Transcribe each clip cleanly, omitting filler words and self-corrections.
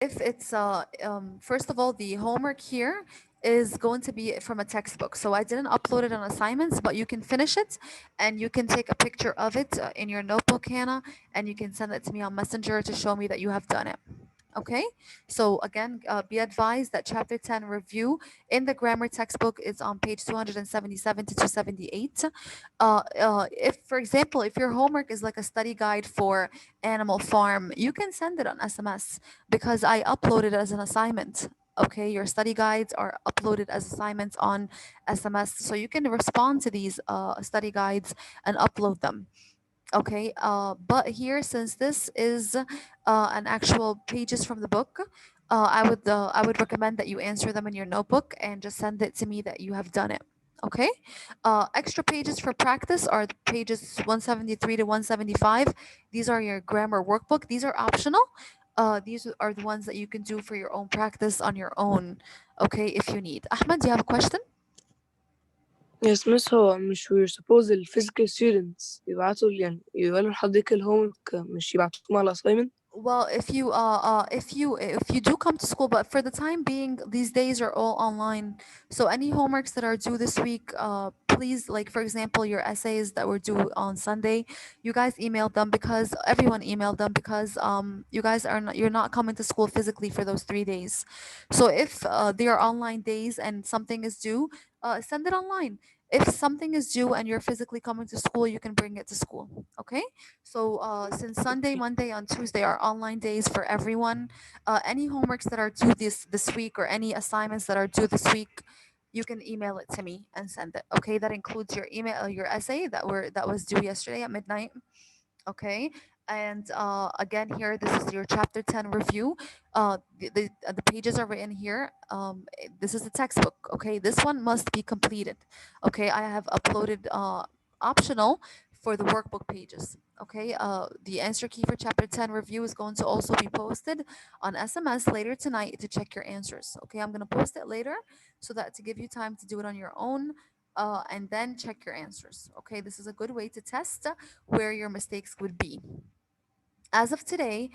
If it's first of all, the homework here is going to be from a textbook, so I didn't upload it on assignments, but you can finish it and you can take a picture of it in your notebook, Hannah, and you can send it to me on Messenger to show me that you have done it. Okay, so again, be advised that chapter 10 review in the grammar textbook is on page 277 to 278. If, for example, if your homework is like a study guide for Animal Farm, you can send it on SMS because I uploaded it as an assignment. Okay, your study guides are uploaded as assignments on SMS, so you can respond to these study guides and upload them. Okay, but here, since this is an actual pages from the book, I would recommend that you answer them in your notebook and just send it to me that you have done it. Okay, extra pages for practice are the pages 173 to 175. These are your grammar workbook. These are optional. These are the ones that you can do for your own practice on your own. Okay, if you need. Ahmed, do you have a question? Yes, miss. هو مش we suppose ال physical students يبعتوا يعني يقولوا لحضرتك ال homework مش يبعتوهم على assignment. Well, if you do come to school, but for the time being, these days are all online. So any homeworks that are due this week, please, like for example, your essays that were due on Sunday, you guys emailed them because everyone emailed them because you guys are not, you're not coming to school physically for those 3 days. So if they are online days and something is due, send it online. If something is due and you're physically coming to school, you can bring it to school. Okay. So since Sunday, Okay. Monday, and Tuesday are online days for everyone, any homeworks that are due this week or any assignments that are due this week, you can email it to me and send it. Okay, that includes your email, your essay that was due yesterday at midnight. Okay, and again, here this is your chapter 10 review. The pages are written here. This is the textbook. Okay, this one must be completed. Okay, I have uploaded optional for the workbook pages. Okay, the answer key for chapter 10 review is going to also be posted on SMS later tonight to check your answers. Okay, I'm going to post it later so that to give you time to do it on your own, and then check your answers. Okay, this is a good way to test where your mistakes would be. As of today,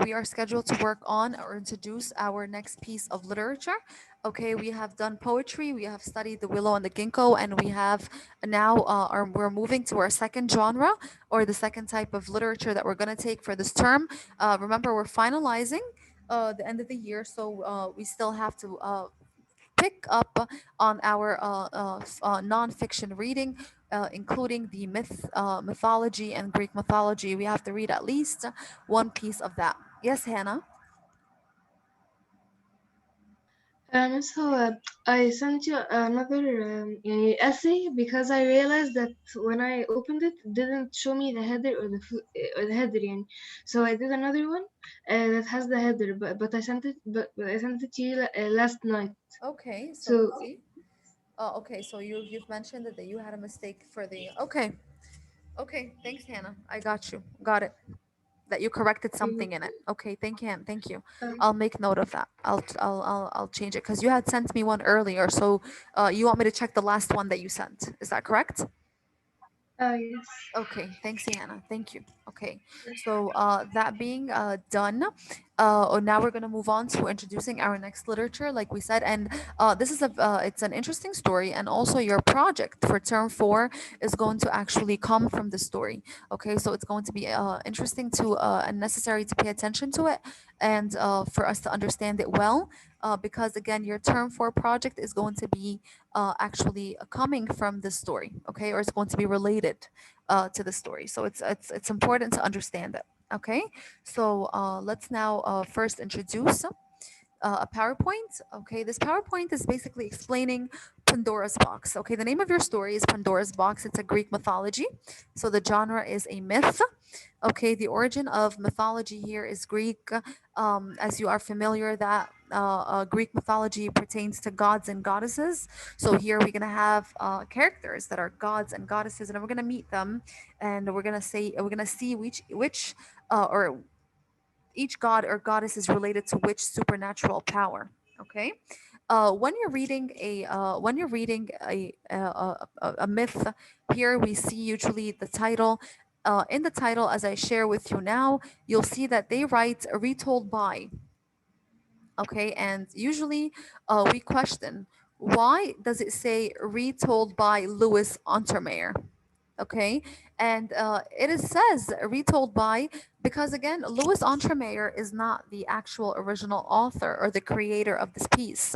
we are scheduled to work on or introduce our next piece of literature. Okay, we have done poetry, we have studied the willow and the ginkgo, and we have now we're moving to our second genre or the second type of literature that we're going to take for this term. Remember, we're finalizing the end of the year, so we still have to pick up on our nonfiction reading, including the mythology and Greek mythology. We have to read at least one piece of that. Yes, Hannah. So I sent you another essay because I realized that when I opened it, it didn't show me the header or or the header يعني. So I did another one that has the header, but but I sent it to you last night. Okay, so So let's see. Okay, so you've mentioned that you had a mistake for the. Okay, okay. Thanks, Hannah. I got you. Got it. That you corrected mm, something in it. Okay, thank you. uh, I'll make note of that. I'll change it because you had sent me one earlier. So you want me to check the last one that you sent? Is that correct? yes. Okay, thanks, Hannah. Thank you. Okay, so that being done, now we're gonna move on to introducing our next literature, like we said, and this is it's an interesting story, and also your project for term 4 is going to actually come from the story. Okay, so it's going to be interesting to and necessary to pay attention to it, and for us to understand it well, because again, your term 4 project is going to be actually coming from this story, okay, or it's going to be related to the story. So it's important to understand it. Okay, so let's now first introduce a PowerPoint. Okay, this PowerPoint is basically explaining Pandora's box. Okay, the name of your story is Pandora's box. It's a Greek mythology. So the genre is a myth. Okay, the origin of mythology here is Greek. As you are familiar, that Greek mythology pertains to gods and goddesses. So here we're gonna have characters that are gods and goddesses, and we're gonna meet them, and we're gonna see which or each god or goddess is related to which supernatural power. Okay, when you're reading a myth, here we see usually the title. In the title, as I share with you now, you'll see that they write retold by. Okay, and usually we question, why does it say retold by Louis Untermeyer? Okay, and it is says retold by, because again, Louis Entremeyer is not the actual original author or the creator of this piece.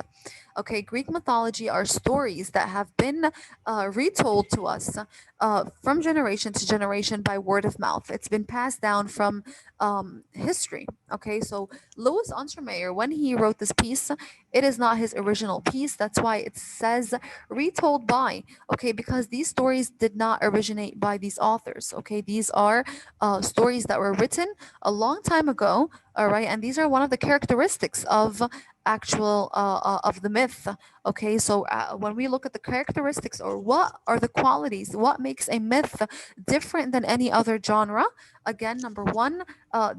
Okay, Greek mythology are stories that have been retold to us from generation to generation by word of mouth. It's been passed down from history. Okay, so Louis Entremeyer, when he wrote this piece, it is not his original piece. That's why it says retold by. Okay, because these stories did not originate by these authors. Okay, these are stories that were written a long time ago. All right, and these are one of the characteristics of actual of the myth. Okay, so when we look at the characteristics, or what are the qualities, what makes a myth different than any other genre, again, number one,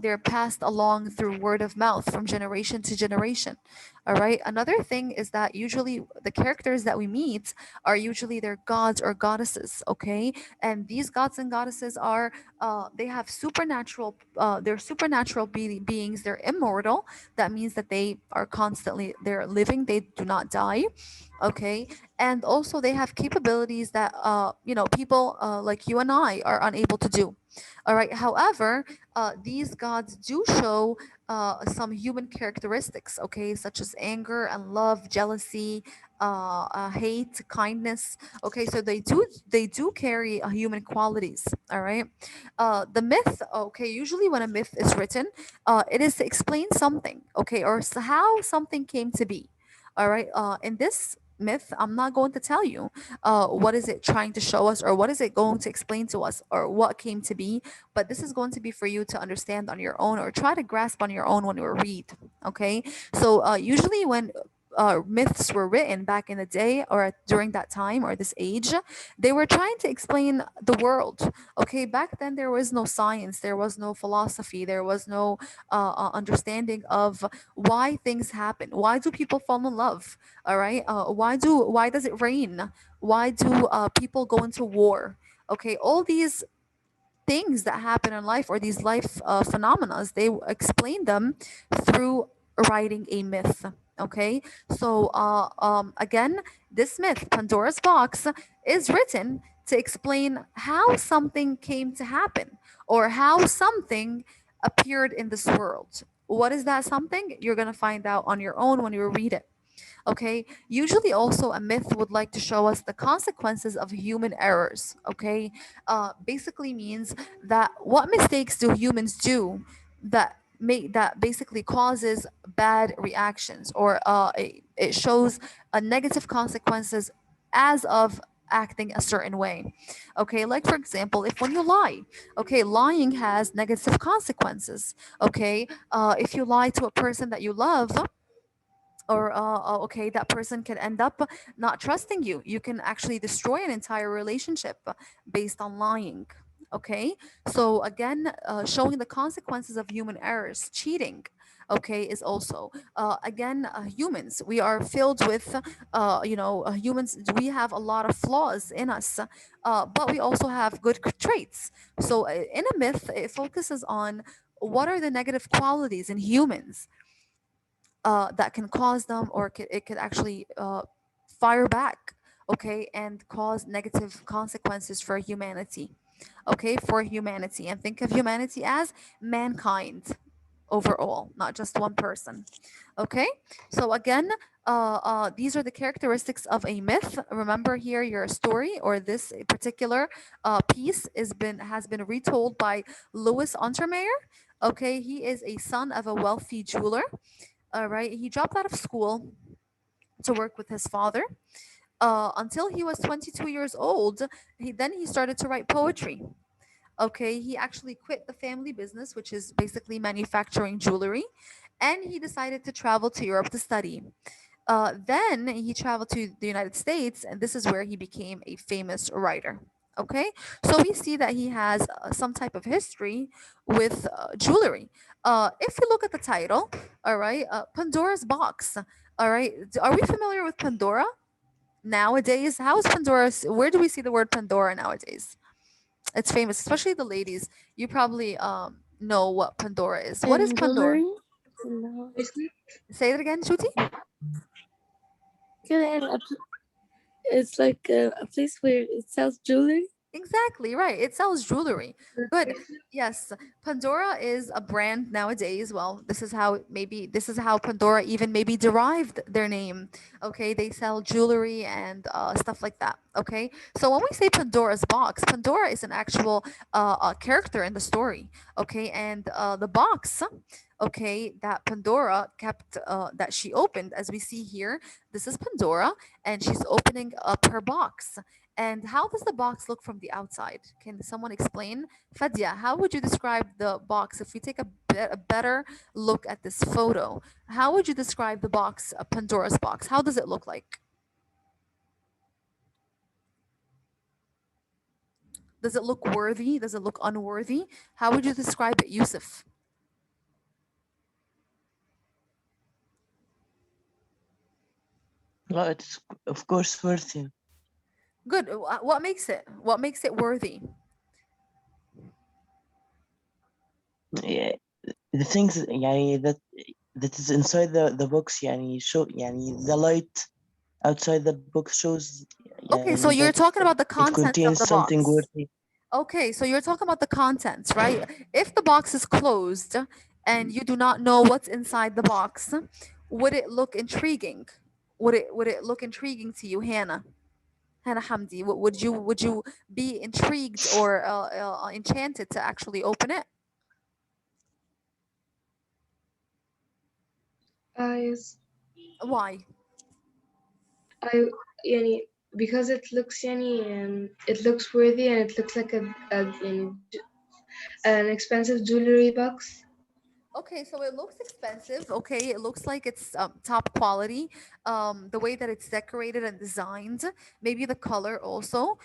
they're passed along through word of mouth from generation to generation. All right, another thing is that usually the characters that we meet are usually their gods or goddesses. Okay, and these gods and goddesses are they have supernatural they're supernatural beings, they're immortal. That means that they are constantly, they're living, they do not die. Okay, and also they have capabilities that people like you and I are unable to do. All right, however, these gods do show some human characteristics, okay, such as anger and love, jealousy, hate, kindness. Okay, so they do carry human qualities. All right, the myth. Okay, usually when a myth is written, it is to explain something. Okay, or how something came to be. All right. In this myth, I'm not going to tell you what is it trying to show us, or what is it going to explain to us, or what came to be, but this is going to be for you to understand on your own, or try to grasp on your own when you read. Okay, so usually when myths were written back in the day, or during that time or this age, they were trying to explain the world. Okay, back then there was no science, there was no philosophy, there was no understanding of why things happen, why do people fall in love. All right, why does it rain, why do people go into war. Okay, all these things that happen in life, or these life phenomena, they explain them through writing a myth. Okay, so again, this myth, Pandora's box, is written to explain how something came to happen, or how something appeared in this world. What is that something? You're going to find out on your own when you read it. Okay, usually also a myth would like to show us the consequences of human errors. Okay, basically means that what mistakes do humans do that make, that basically causes bad reactions, or it shows a negative consequences as of acting a certain way. Okay, like for example, if when you lie, okay, lying has negative consequences. Okay, if you lie to a person that you love, or okay, that person can end up not trusting you, you can actually destroy an entire relationship based on lying. Okay, so again, showing the consequences of human errors, cheating, okay, is also again, humans, we are filled with humans, we have a lot of flaws in us, but we also have good traits. So in a myth, it focuses on what are the negative qualities in humans that can cause them, or it could actually fire back, okay, and cause negative consequences for humanity. Okay, for humanity, and think of humanity as mankind overall, not just one person. Okay, so again, these are the characteristics of a myth. Remember here, your story, or this particular piece has been retold by Louis Untermeyer. Okay, he is a son of a wealthy jeweler. All right, he dropped out of school to work with his father until he was 22 years old. He started to write poetry. Okay, he actually quit the family business, which is basically manufacturing jewelry, and he decided to travel to Europe to study. Then he traveled to the United States, and this is where he became a famous writer. Okay, so we see that he has some type of history with jewelry. If you look at the title, all right, Pandora's box. All right, are we familiar with Pandora nowadays? How is Pandora? Where do we see the word Pandora nowadays? It's famous, especially the ladies. You probably know what Pandora is. What is And Pandora? jewelry. No. bracelet. Say it again, Shuti. كده يعني it's like a place where it sells jewelry. Exactly right. It sells jewelry. The Good. bracelet. Yes, Pandora is a brand nowadays. Well, this is how maybe this is how Pandora even maybe derived their name. Okay, they sell jewelry and stuff like that. Okay, so when we say Pandora's box, Pandora is an actual character in the story. Okay, and the box, okay, that Pandora kept, that she opened, as we see here, this is Pandora, and she's opening up her box. And how does the box look from the outside? Can someone explain? Fadia, how would you describe the box if we take a better look at this photo? How would you describe the box, Pandora's box? How does it look like? Does it look worthy? Does it look unworthy? How would you describe it, Yusuf? No, it's of course worthy. Good. What makes it? What makes it worthy? Yeah, the things يعني that is inside the box يعني show يعني the light outside the box shows Okay, يعني so that you're talking about the it contents of contains the something box. worthy. Okay, so you're talking about the contents, right? If the box is closed and you do not know what's inside the box, would it look intriguing? Would it look intriguing to you, Hannah? Hannah Hamdi, would you be intrigued or enchanted to actually open it? Yes. Why? I يعني because it looks يعني it looks worthy and it looks like يعني an expensive jewelry box. Okay, so it looks expensive. Okay, it looks like it's top quality. The way that it's decorated and designed, maybe the color also.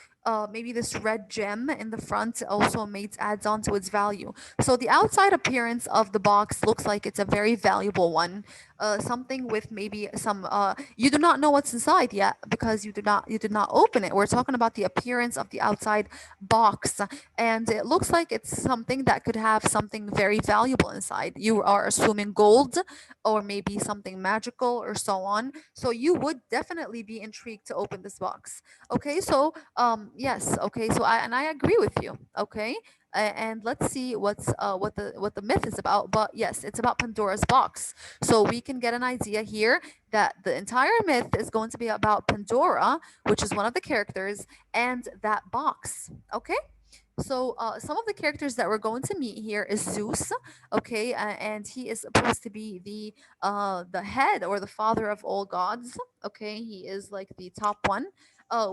Maybe this red gem in the front also makes adds on to its value. So the outside appearance of the box looks like it's a very valuable one. Something with maybe some. You do not know what's inside yet because you did not open it. We're talking about the appearance of the outside box, and it looks like it's something that could have something very valuable inside. You are assuming gold or maybe something magical or so on. So you would definitely be intrigued to open this box. Okay, so yes, okay, so I agree with you. Okay. And let's see what the myth is about. But yes, it's about Pandora's box. So we can get an idea here that the entire myth is going to be about Pandora, which is one of the characters, and that box. Okay. So some of the characters that we're going to meet here is Zeus, okay, and he is supposed to be the head or the father of all gods. Okay, he is like the top one.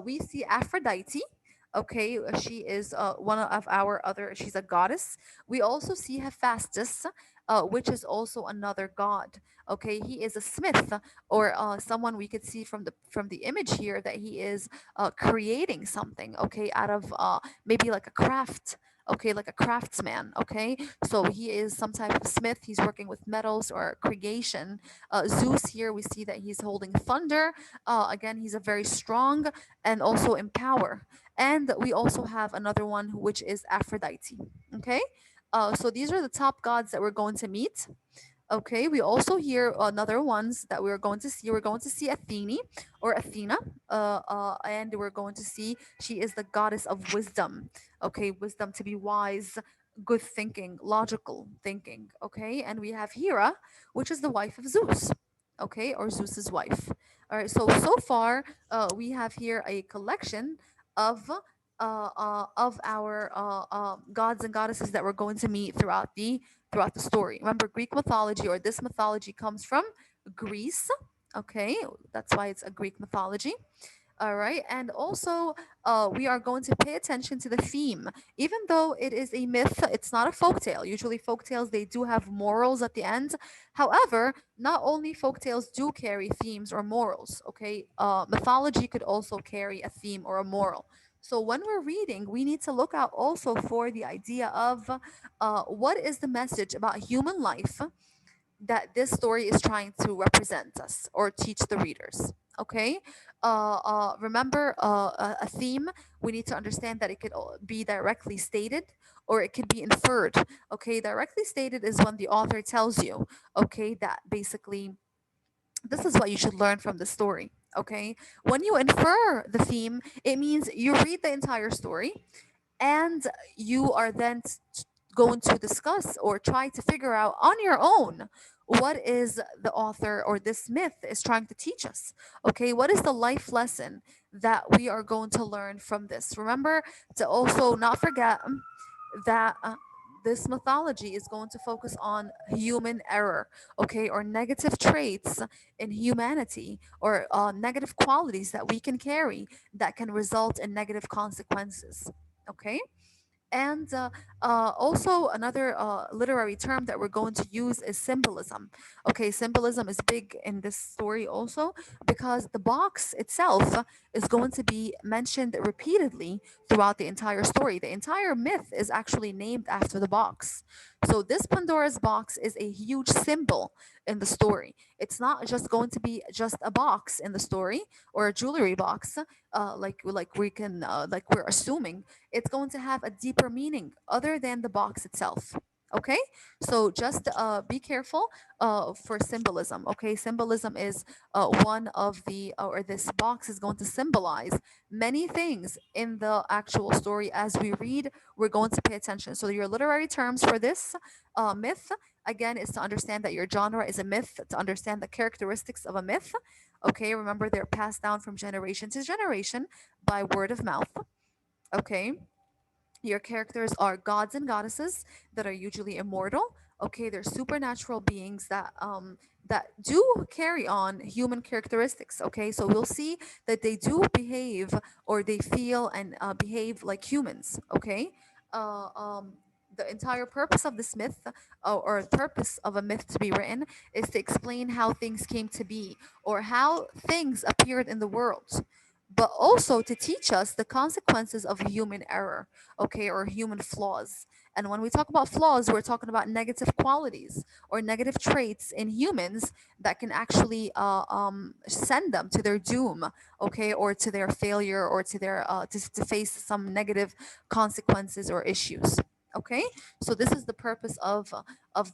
We see Aphrodite. Okay, she is one of our other. She's a goddess. We also see Hephaestus, which is also another god. Okay, he is a smith or someone we could see from the image here that he is creating something. Okay, out of maybe like a craft. Okay, like a craftsman. Okay, so he is some type of smith. He's working with metals or creation. Zeus here, we see that he's holding thunder. Again, he's a very strong and also in power. And we also have another one, which is Aphrodite. Okay, so these are the top gods that we're going to meet. Okay, we also hear another ones that we're going to see. We're going to see Athene or Athena, and we're going to see she is the goddess of wisdom. Okay, wisdom to be wise, good thinking, logical thinking. Okay, and we have Hera, which is the wife of Zeus. Okay, or Zeus's wife. All right, so far we have here a collection of of our gods and goddesses that we're going to meet throughout the story. Remember, Greek mythology or this mythology comes from Greece. Okay, that's why it's a Greek mythology. All right, and also we are going to pay attention to the theme. Even though it is a myth, it's not a folk tale. Usually, folk tales they do have morals at the end. However, not only folk tales do carry themes or morals. Okay, mythology could also carry a theme or a moral. So when we're reading, we need to look out also for the idea of what is the message about human life that this story is trying to represent us or teach the readers. Okay, remember a theme. We need to understand that it could be directly stated, or it could be inferred. Okay, directly stated is when the author tells you, okay, that basically this is what you should learn from the story. Okay, when you infer the theme, it means you read the entire story and you are then going to discuss or try to figure out on your own what is the author or this myth is trying to teach us. Okay, what is the life lesson that we are going to learn from this? Remember to also not forget that this mythology is going to focus on human error, okay, or negative traits in humanity, or negative qualities that we can carry that can result in negative consequences. Okay, and also, another literary term that we're going to use is symbolism. Okay, symbolism is big in this story also because the box itself is going to be mentioned repeatedly throughout the entire story. The entire myth is actually named after the box. So, this Pandora's box is a huge symbol in the story. It's not just going to be just a box in the story or a jewelry box, like we're assuming. It's going to have a deeper meaning other than the box itself. Okay, so just be careful for symbolism. Okay, symbolism is one of the or this box is going to symbolize many things in the actual story. As we read, we're going to pay attention. So your literary terms for this myth, again, is to understand that your genre is a myth, to understand the characteristics of a myth. Okay, remember they're passed down from generation to generation by word of mouth. Okay, your characters are gods and goddesses that are usually immortal. Okay, they're supernatural beings that do carry on human characteristics. Okay, so we'll see that they do behave or they feel and behave like humans. Okay, uh, um, the entire purpose of this myth, or purpose of a myth to be written, is to explain how things came to be or how things appeared in the world, but also to teach us the consequences of human error, okay, or human flaws. And when we talk about flaws, we're talking about negative qualities or negative traits in humans that can actually send them to their doom, okay, or to their failure, or to their to face some negative consequences or issues. Okay, so this is the purpose of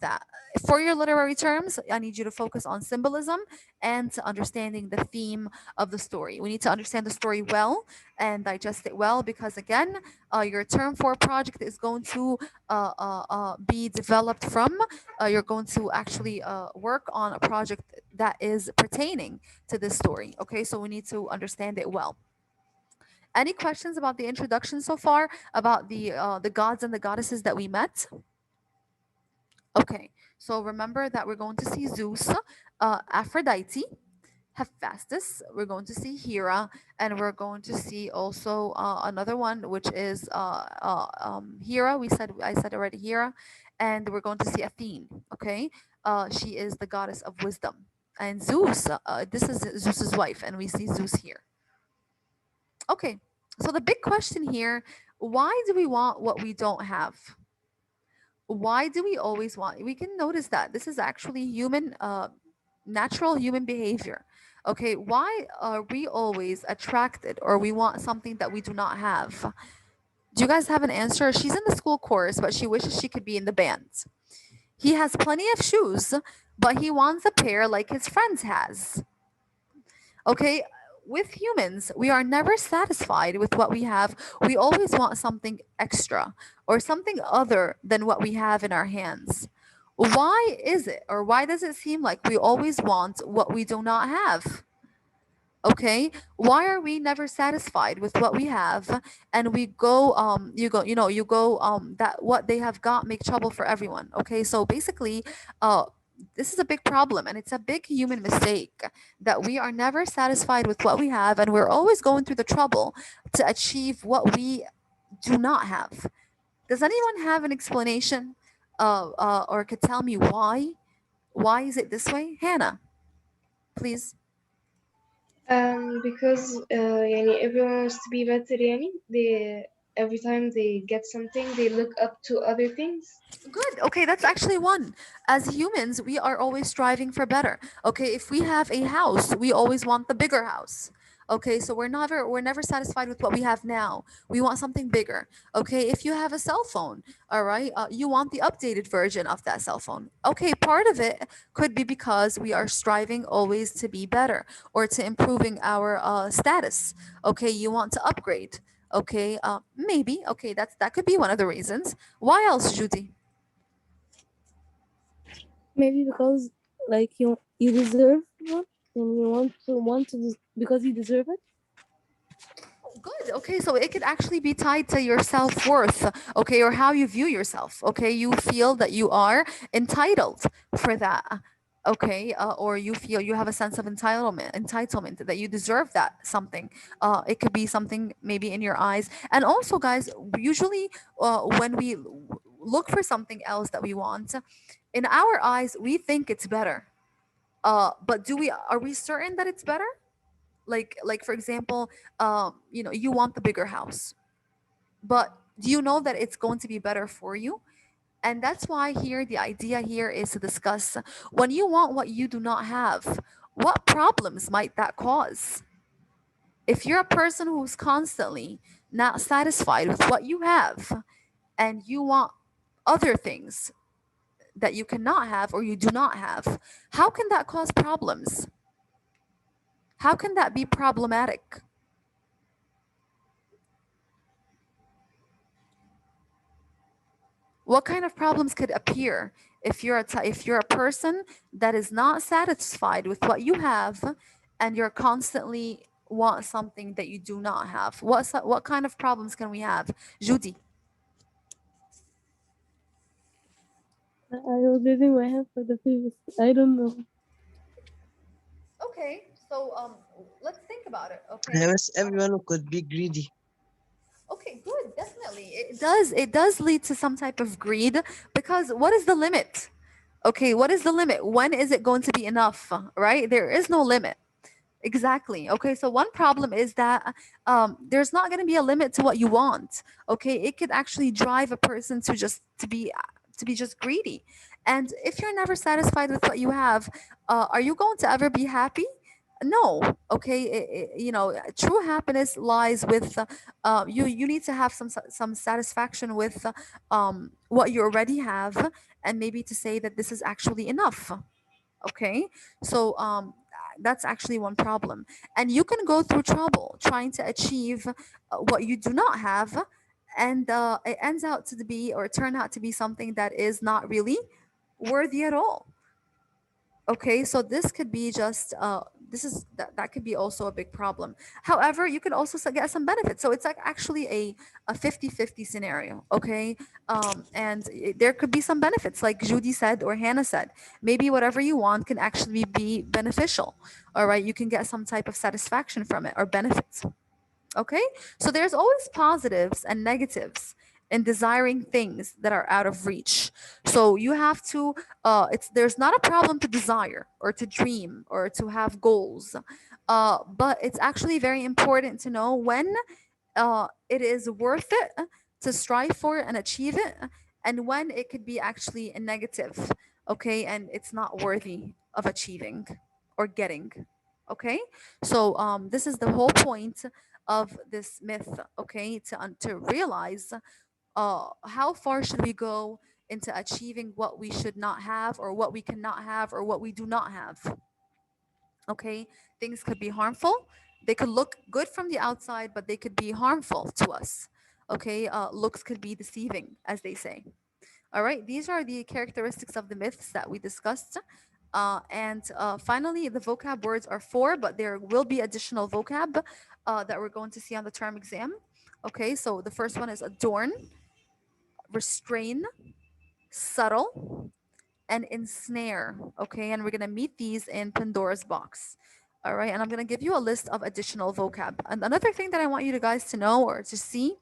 that. For your literary terms, I need you to focus on symbolism and to understanding the theme of the story. We need to understand the story well and digest it well, because again, your term for project is going to be developed from, you're going to actually work on a project that is pertaining to this story. Okay, so we need to understand it well. Any questions about the introduction so far, about the gods and the goddesses that we met? Okay, so remember that we're going to see Zeus, Aphrodite, Hephaestus, we're going to see Hera, and we're going to see also another one, which is Hera. I said already Hera, and we're going to see Athene. Okay, she is the goddess of wisdom, and Zeus. This is Zeus's wife, and we see Zeus here. Okay, so the big question here: why do we want what we don't have? Why do we always want? We can notice that this is actually human, natural human behavior. Okay, why are we always attracted or we want something that we do not have? Do you guys have an answer? She's in the school chorus, but she wishes she could be in the band. He has plenty of shoes, but he wants a pair like his friends has. Okay, with humans, we are never satisfied with what we have. We always want something extra or something other than what we have in our hands. Why is it, or why does it seem like we always want what we do not have? Okay, why are we never satisfied with what we have, and we go you go that what they have got make trouble for everyone. Okay, so basically, uh this is a big problem, and it's a big human mistake that we are never satisfied with what we have, and we're always going through the trouble to achieve what we do not have. Does anyone have an explanation, or could tell me why is it this way? Hannah, please. Because يعني everyone wants to be better يعني they every time they get something they look up to other things. Good. Okay, that's actually one. As humans, we are always striving for better. Okay, if we have a house, we always want the bigger house. Okay, so we're never satisfied with what we have now. We want something bigger. Okay, if you have a cell phone, all right, you want the updated version of that cell phone. Okay, part of it could be because we are striving always to be better or to improving our status. Okay, you want to upgrade. Okay, maybe. Okay, that could be one of the reasons. Why else, Judy? Maybe because like you deserve one and you because you deserve it. Good. Okay, so it could actually be tied to your self worth, okay, or how you view yourself. Okay, you feel that you are entitled for that. Okay, or you feel you have a sense of entitlement that you deserve that something. It could be something maybe in your eyes, and also, guys, usually when we look for something else that we want, in our eyes, we think it's better. But are we certain that it's better? Like for example, you want the bigger house, but do you know that it's going to be better for you? And that's why here the idea here is to discuss, when you want what you do not have, what problems might that cause? If you're a person who's constantly not satisfied with what you have and you want other things that you cannot have or you do not have, how can that cause problems? How can that be problematic? What kind of problems could appear if you're a person that is not satisfied with what you have and you're constantly want something that you do not have? What kind of problems can we have, Judy? I was raising my hand for the previous. I don't know. Okay, so let's think about it. Okay. Yes, everyone could be greedy. Okay, good. Definitely. It does lead to some type of greed, because what is the limit? Okay, what is the limit? When is it going to be enough? Right? There is no limit. Exactly. Okay. So one problem is that there's not going to be a limit to what you want. Okay. It could actually drive a person to be just greedy. And if you're never satisfied with what you have, are you going to ever be happy? No. Okay. True happiness lies with you need to have some satisfaction with what you already have, and maybe to say that this is actually enough. Okay, so that's actually one problem, and you can go through trouble trying to achieve what you do not have, and it ends out to be or turn out to be something that is not really worthy at all. Okay, so this could be just that could be also a big problem. However, you could also get some benefits, so it's like actually a 50-50 scenario. Okay, and there could be some benefits, like Judy said or Hannah said. Maybe whatever you want can actually be beneficial. All right, you can get some type of satisfaction from it or benefits. Okay, so there's always positives and negatives in desiring things that are out of reach. So you have to it's there's not a problem to desire or to dream or to have goals, but it's actually very important to know when it is worth it to strive for and achieve it, and when it could be actually a negative. Okay, and it's not worthy of achieving or getting. Okay, so this is the whole point of this myth. Okay, to realize how far should we go into achieving what we should not have or what we cannot have or what we do not have. Okay, things could be harmful. They could look good from the outside, but they could be harmful to us. Okay, looks could be deceiving, as they say. All right, these are the characteristics of the myths that we discussed. And finally, the vocab words are four, but there will be additional vocab that we're going to see on the term exam. Okay, so the first one is adorn, restrain, subtle, and ensnare. Okay, and we're gonna meet these in Pandora's box. All right, and I'm gonna give you a list of additional vocab. And another thing that I want you to guys to know or to see,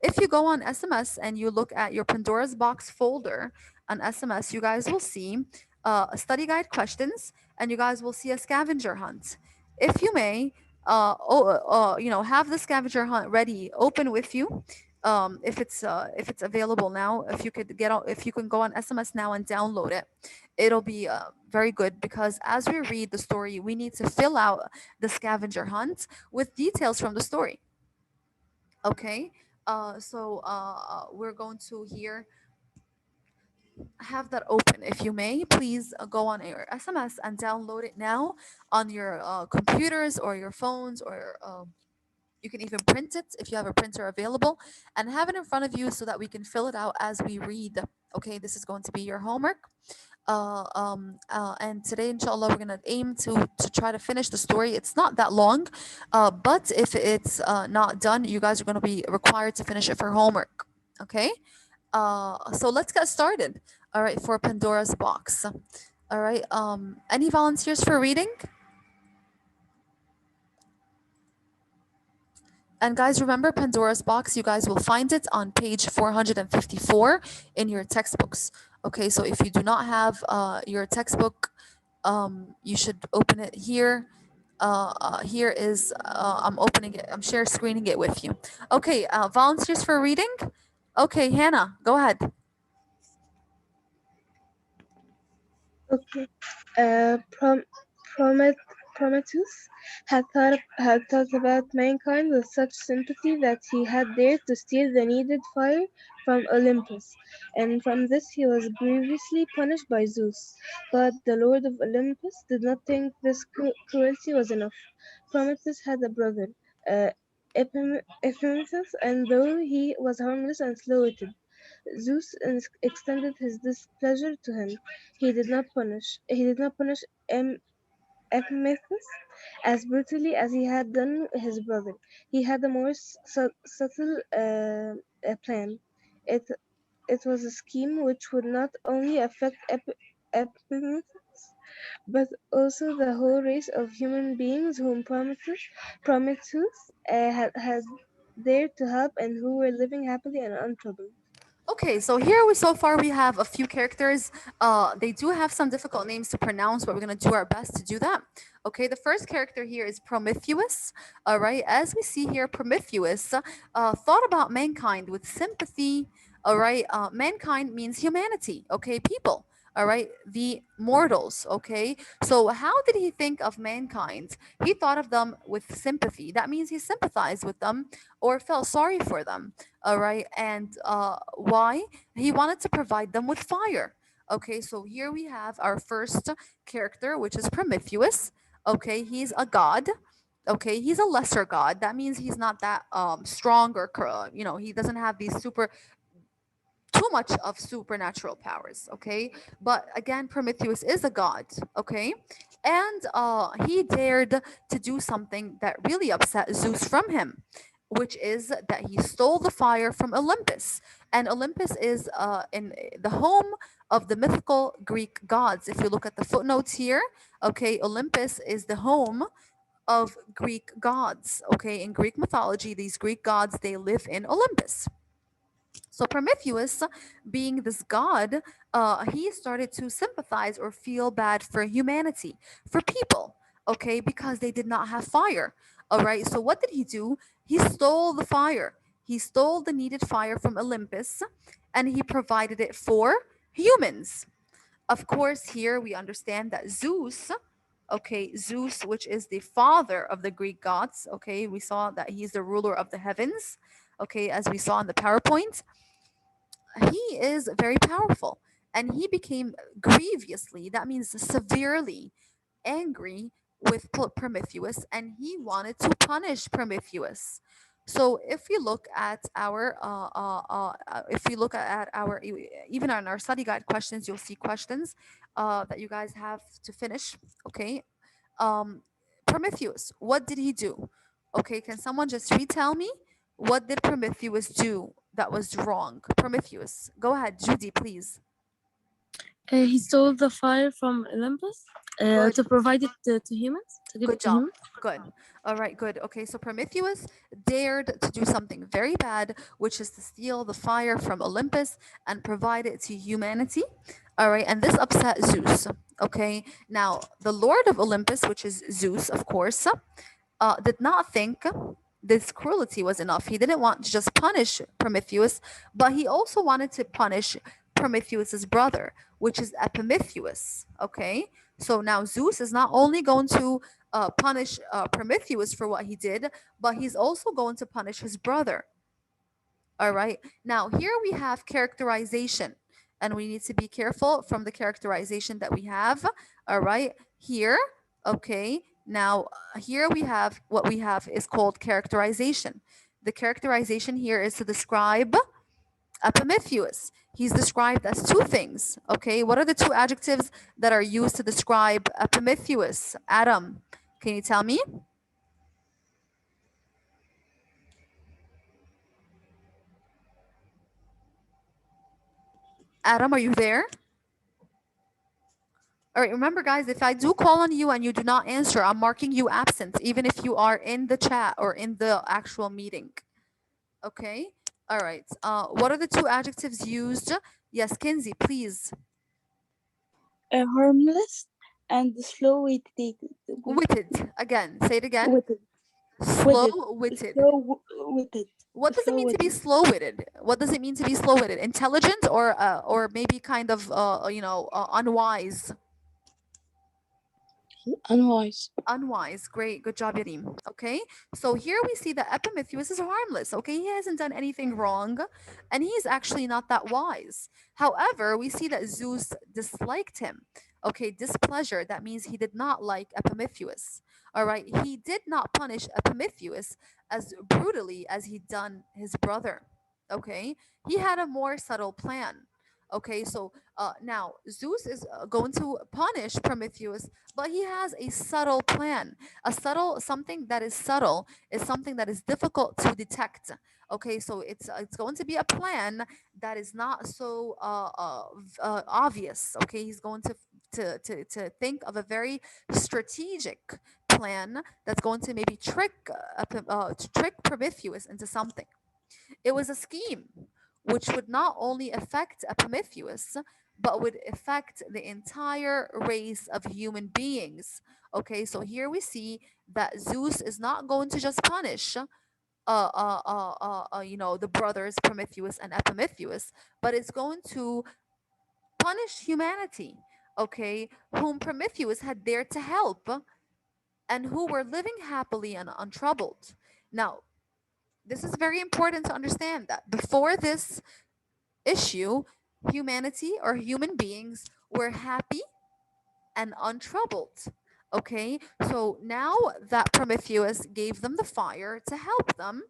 if you go on SMS and you look at your Pandora's box folder on SMS, you guys will see a study guide questions, and you guys will see a scavenger hunt. If you may, have the scavenger hunt ready, open with you, if it's available now, if you could get on, if you can go on SMS now and download it, it'll be very good, because as we read the story we need to fill out the scavenger hunt with details from the story. Okay. We're going to here have that open. If you may, please go on your SMS and download it now on your computers or your phones, or you can even print it if you have a printer available, and have it in front of you so that we can fill it out as we read. Okay, this is going to be your homework. And today, inshallah, we're gonna aim to try to finish the story. It's not that long, but if it's not done, you guys are gonna be required to finish it for homework. Okay. So let's get started. All right, for Pandora's box. All right. Any volunteers for reading? And guys, remember Pandora's box, you guys will find it on page 454 in your textbooks. Okay, so if you do not have your textbook, you should open it here. Here is, I'm opening it, I'm share screening it with you. Okay, volunteers for reading? Okay, Hannah, go ahead. Okay. Promet Prometheus had thought about mankind with such sympathy that he had dared to steal the needed fire from Olympus, and from this he was grievously punished by Zeus. But the Lord of Olympus did not think this cruelty was enough. Prometheus had a brother, uh, Epimetheus, and though he was harmless and slow-witted, Zeus extended his displeasure to him. He did not punish Epimetheus as brutally as he had done his brother. He had a more subtle plan. It it was a scheme which would not only affect Epimetheus, but also the whole race of human beings whom Prometheus had dared to help and who were living happily and untroubled. Okay, so here we so far we have a few characters. They do have some difficult names to pronounce, but we're gonna do our best to do that. Okay, the first character here is Prometheus. All right, as we see here, Prometheus thought about mankind with sympathy. All right, mankind means humanity. Okay, people. All right, the mortals. Okay, so how did he think of mankind? He thought of them with sympathy. That means he sympathized with them or felt sorry for them. All right, and why? He wanted to provide them with fire. Okay, so here we have our first character, which is Prometheus. Okay, he's a god. Okay, he's a lesser god. That means he's not that strong or he doesn't have these super too much of supernatural powers. Okay, but again, Prometheus is a god. Okay, and he dared to do something that really upset Zeus from him, which is that he stole the fire from Olympus. And Olympus is in the home of the mythical Greek gods. If you look at the footnotes here, okay, Olympus is the home of Greek gods. Okay, in Greek mythology, these Greek gods, they live in Olympus. So Prometheus, being this god, he started to sympathize or feel bad for humanity, for people, okay, because they did not have fire. All right. So what did he do? He stole the fire. He stole the needed fire from Olympus, and he provided it for humans. Of course, here we understand that Zeus, okay, Zeus, which is the father of the Greek gods, okay, we saw that he's the ruler of the heavens, okay, as we saw in the PowerPoint. He is very powerful, and he became grievously, that means severely, angry with Prometheus, and he wanted to punish Prometheus. So if we look at our if we look at our even on our study guide questions, you'll see questions that you guys have to finish. Okay, um, Prometheus, what did he do? Okay, can someone just retell me what did Prometheus do that was wrong? Prometheus, go ahead, Judy, please. He stole the fire from Olympus Good. to provide it to humans, to give Good it to job. humans. Good. All right, good. Okay, so Prometheus dared to do something very bad, which is to steal the fire from Olympus and provide it to humanity. All right, and this upset Zeus. Okay, now the Lord of Olympus, which is Zeus, of course, did not think this cruelty was enough. He didn't want to just punish Prometheus, but he also wanted to punish Prometheus's brother, which is Epimetheus. Okay, so now Zeus is not only going to punish Prometheus for what he did, but he's also going to punish his brother. All right. Now, here we have characterization, and we need to be careful from the characterization that we have. All right. Here, okay. Now, here we have what we have is called characterization. The characterization here is to describe Epimetheus. He's described as two things. Okay. What are the two adjectives that are used to describe Epimetheus? Adam, can you tell me? Adam, are you there? All right, remember, guys, if I do call on you and you do not answer, I'm marking you absent, even if you are in the chat or in the actual meeting. Okay? All right. What are the two adjectives used? Yes, Kinsey, please. Harmless and slow-witted. Witted. Again, say it again. Witted. Slow-witted. Slow-witted. What does it mean to be slow-witted? What does it mean to be slow-witted? Intelligent or maybe kind of unwise? Unwise. Unwise. Great. Good job, Yarim. Okay. So here we see that Epimetheus is harmless. Okay. He hasn't done anything wrong and he's actually not that wise. However, we see that Zeus disliked him. Okay. Displeasure. That means he did not like Epimetheus. All right. He did not punish Epimetheus as brutally as he'd done his brother. Okay. He had a more subtle plan. Okay. So now Zeus is going to punish Prometheus, but he has a subtle plan. A subtle something that is subtle is something that is difficult to detect. Okay, so it's going to be a plan that is not so obvious. Okay, he's going to think of a very strategic plan that's going to maybe trick Prometheus into something. It was a scheme which would not only affect Epimetheus, but would affect the entire race of human beings. Okay, so here we see that Zeus is not going to just punish the brothers Prometheus and Epimetheus, but it's going to punish humanity, okay, whom Prometheus had dared to help and who were living happily and untroubled. Now, this is very important to understand that before this issue, humanity or human beings were happy and untroubled. Okay, so now that Prometheus gave them the fire to help them,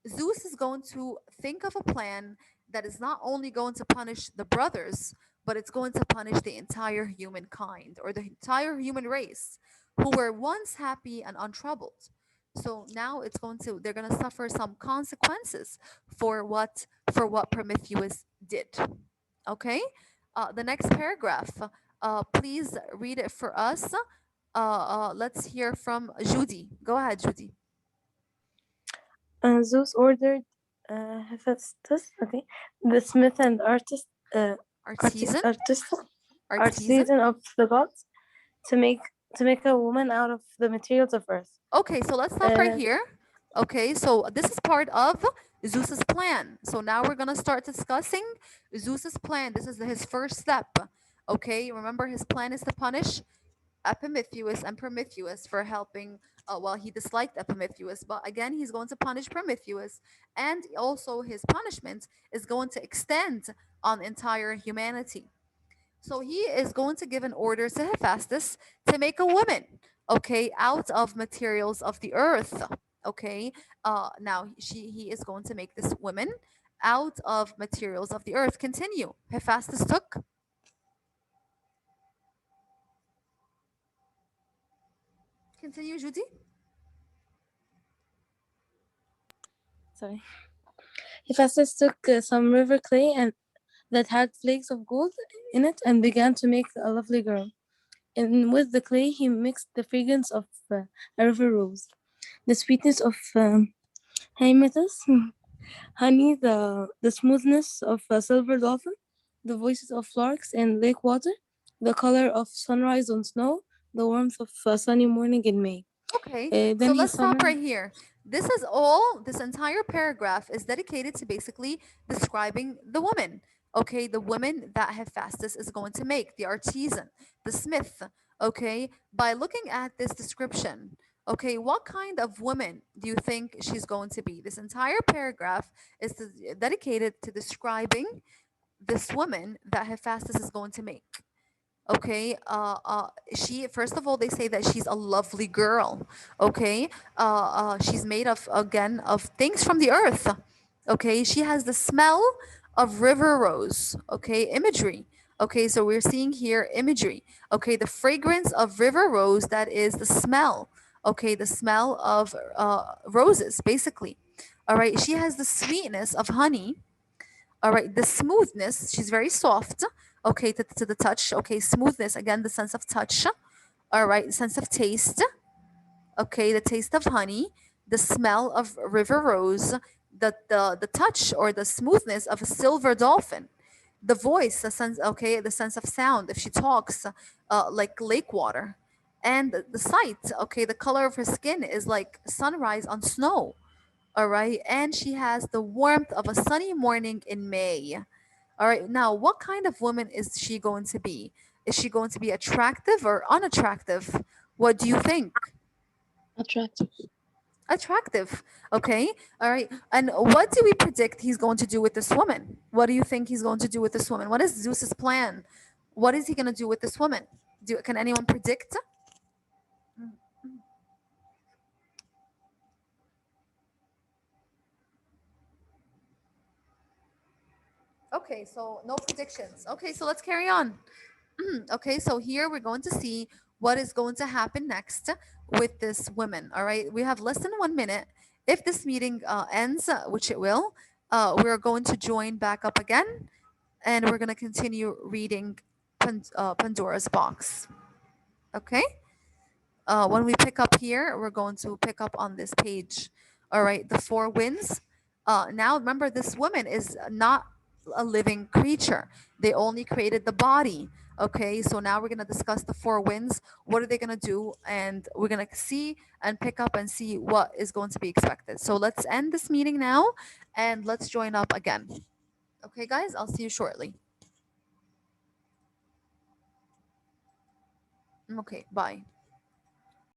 Zeus is going to think of a plan that is not only going to punish the brothers, but it's going to punish the entire humankind or the entire human race who were once happy and untroubled. So now they're going to suffer some consequences for what Prometheus did. Okay? The next paragraph. Please read it for us. Let's hear from Judy. Go ahead, Judy. Zeus ordered Hephaestus, the smith and Artisan. artisan of the gods, to make a woman out of the materials of earth. Okay, so let's stop right here. Okay, so this is part of Zeus's plan. So now we're gonna start discussing Zeus's plan. This is his first step. Okay, remember his plan is to punish Epimetheus and Prometheus for helping. He disliked Epimetheus, but again, he's going to punish Prometheus, and also his punishment is going to extend on entire humanity. So he is going to give an order to Hephaestus to make a woman, okay, out of materials of the earth. Okay, now he is going to make this woman out of materials of the earth. Continue. Hephaestus took. Continue, Judy. Sorry. Hephaestus took some river clay and that had flakes of gold in it and began to make a lovely girl. And with the clay, he mixed the fragrance of a river rose, the sweetness of hyacinthus, honey, the smoothness of a silver dolphin, the voices of larks and lake water, the color of sunrise on snow, the warmth of a sunny morning in May. Okay, so let's stop right here. This is all, this entire paragraph is dedicated to basically describing the woman. Okay, the woman that Hephaestus is going to make, the artisan, the smith. Okay, by looking at this description, okay, what kind of woman do you think she's going to be? This entire paragraph is dedicated to describing this woman that Hephaestus is going to make. Okay, she, first of all, they say that she's a lovely girl. Okay, she's made of, again, of things from the earth. Okay, she has the smell of river rose. Okay, imagery. Okay, so we're seeing here imagery. Okay, the fragrance of river rose, that is the smell. Okay, the smell of roses, basically. All right, she has the sweetness of honey. All right, the smoothness, she's very soft. Okay, to the touch. Okay, smoothness, again, the sense of touch. All right, sense of taste. Okay, the taste of honey, the smell of river rose, the touch or the smoothness of a silver dolphin, the voice, the sense, okay, the sense of sound if she talks, like lake water, and the sight. Okay, the color of her skin is like sunrise on snow. All right, and she has the warmth of a sunny morning in May. All right, now what kind of woman is she going to be? Is she going to be attractive or unattractive? What do you think? Attractive. Attractive. Okay. All right. And what do we predict he's going to do with this woman? What do you think he's going to do with this woman? What is Zeus's plan? What is he going to do with this woman? Can anyone predict? Okay, so no predictions. Okay, so let's carry on. Okay, so here we're going to see what is going to happen next with this woman. All right, we have less than 1 minute. If this meeting ends, which it will, we're going to join back up again, and we're going to continue reading Pandora's box. Okay, when we pick up here, we're going to pick up on this page. All right, the four winds. Now, remember, this woman is not a living creature. They only created the body. Okay, so now we're going to discuss the four winds. What are they going to do? And we're going to see and pick up and see what is going to be expected. So let's end this meeting now and let's join up again. Okay, guys, I'll see you shortly. Okay, bye.